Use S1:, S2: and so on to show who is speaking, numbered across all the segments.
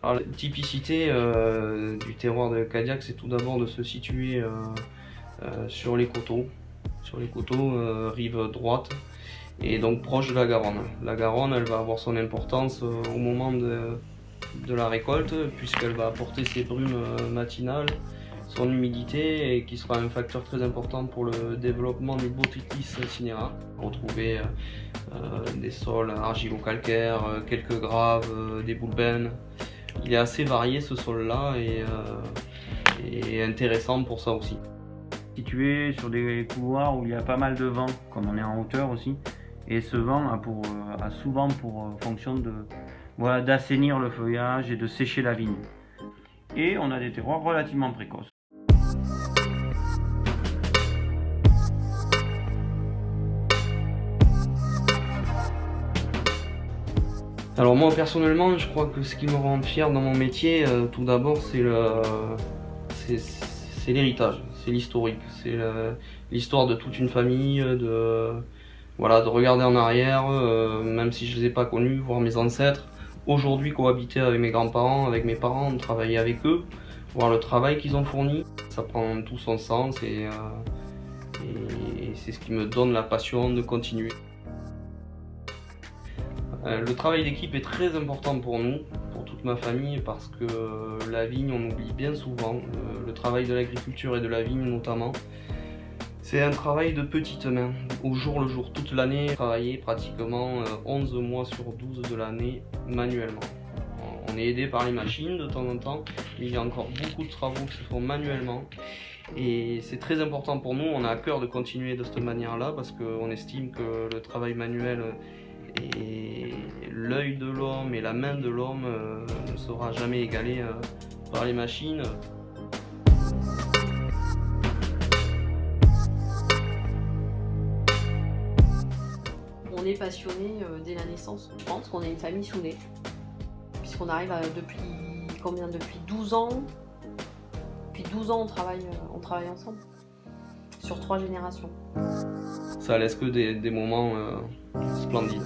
S1: Alors, la typicité du terroir de Cadillac, c'est tout d'abord de se situer sur les coteaux, rive droite, et donc proche de la Garonne. La Garonne, elle va avoir son importance au moment de la récolte, puisqu'elle va apporter ses brumes matinales, son humidité, et qui sera un facteur très important pour le développement du Botrytis cinerea. Retrouver des sols argilo-calcaires, quelques graves, des boulbènes. Il est assez varié ce sol-là et intéressant pour ça aussi.
S2: Situé sur des couloirs où il y a pas mal de vent, comme on est en hauteur aussi. Et ce vent a souvent pour fonction d'assainir le feuillage et de sécher la vigne. Et on a des terroirs relativement précoces.
S1: Alors moi personnellement, je crois que ce qui me rend fier dans mon métier, tout d'abord, c'est l'héritage, c'est l'historique, c'est l'histoire de toute une famille, voilà, de regarder en arrière, même si je ne les ai pas connus, voir mes ancêtres, aujourd'hui cohabiter avec mes grands-parents, avec mes parents, travailler avec eux, voir le travail qu'ils ont fourni. Ça prend tout son sens et c'est ce qui me donne la passion de continuer. Le travail d'équipe est très important pour nous, pour toute ma famille, parce que la vigne, on oublie bien souvent, le travail de l'agriculture et de la vigne notamment. C'est un travail de petites mains, au jour le jour, toute l'année, travailler pratiquement 11 mois sur 12 de l'année manuellement. On est aidé par les machines de temps en temps, mais il y a encore beaucoup de travaux qui se font manuellement. Et c'est très important pour nous, on a à cœur de continuer de cette manière-là, parce qu'on estime que le travail manuel et l'œil de l'homme et la main de l'homme ne sera jamais égalé par les machines.
S3: On est passionné dès la naissance. Je pense qu'on est une famille soudée, puisqu'on arrive depuis 12 ans. Depuis 12 ans, on travaille ensemble, sur 3 générations.
S1: Ça laisse que des moments splendides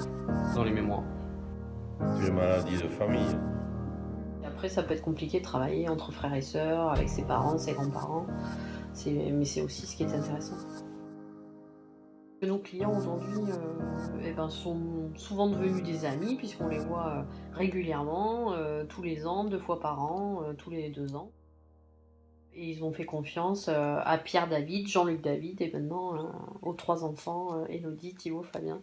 S1: dans les mémoires.
S4: C'est une maladie de famille.
S3: Et après, ça peut être compliqué de travailler entre frères et sœurs, avec ses parents, ses grands-parents, mais c'est aussi ce qui est intéressant. Nos clients aujourd'hui sont souvent devenus des amis, puisqu'on les voit régulièrement, tous les ans, 2 fois par an, tous les 2 ans. Et ils ont fait confiance à Pierre David, Jean-Luc David et maintenant aux 3 enfants, Élodie, Thibaut, Fabien.